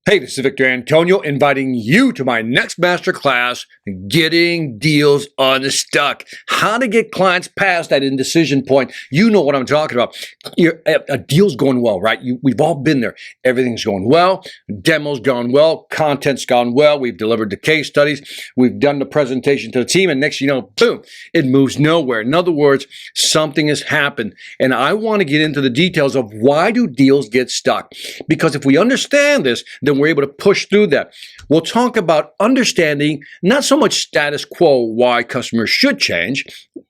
Hey, this is Victor Antonio inviting you to my next masterclass, Getting Deals Unstuck. How to get clients past that indecision point. You know what I'm talking about. A deal's going well, right? We've all been there. Everything's going well. Demo's gone well. Content's gone well. We've delivered the case studies. We've done the presentation to the team. And next, boom, it moves nowhere. In other words, something has happened. And I want to get into the details of why do deals get stuck? Because if we understand this, then we're able to push through that. We'll talk about understanding not so much status quo, why customers should change.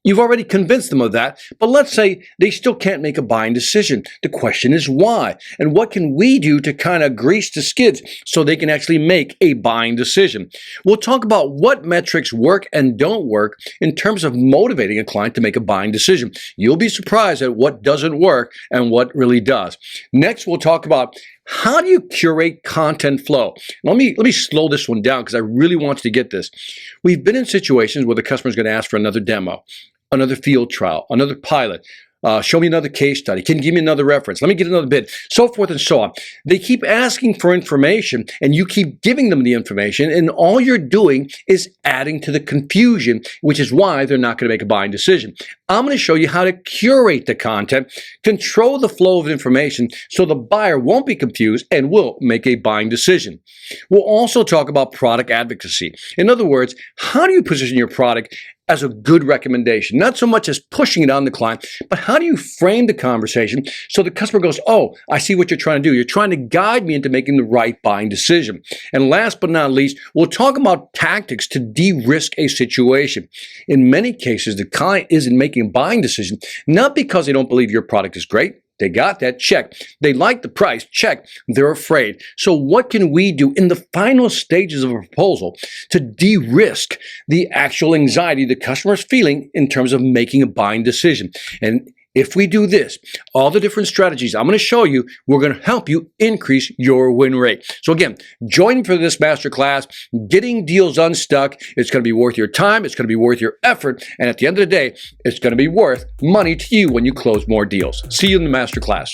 You've already convinced them of that, but let's say they still can't make a buying decision. The question is why? And what can we do to kind of grease the skids so they can actually make a buying decision? We'll talk about what metrics work and don't work in terms of motivating a client to make a buying decision. You'll be surprised at what doesn't work and what really does. Next, we'll talk about how do you curate content flow? Let me slow this one down because I really want you to get this. We've been in situations where the customer is going to ask for another demo, another field trial, another pilot. Show me another case study. Can you give me another reference? Let me get another bid, so forth and so on. They keep asking for information and you keep giving them the information, and all you're doing is adding to the confusion, which is why they're not going to make a buying decision. I'm going to show you how to curate the content, control the flow of information so the buyer won't be confused and will make a buying decision. We'll also talk about product advocacy. In other words, how do you position your product as a good recommendation? Not so much as pushing it on the client, but how do you frame the conversation so the customer goes, oh, I see what you're trying to do. You're trying to guide me into making the right buying decision. And last but not least, we'll talk about tactics to de-risk a situation. In many cases, the client isn't making a buying decision, not because they don't believe your product is great. They got that, check. They like the price, check. They're afraid. So what can we do in the final stages of a proposal to de-risk the actual anxiety the customer is feeling in terms of making a buying decision? And if we do this, all the different strategies I'm going to show you, we're going to help you increase your win rate. So again, join me for this masterclass, Getting Deals Unstuck. It's going to be worth your time. It's going to be worth your effort. And at the end of the day, it's going to be worth money to you when you close more deals. See you in the masterclass.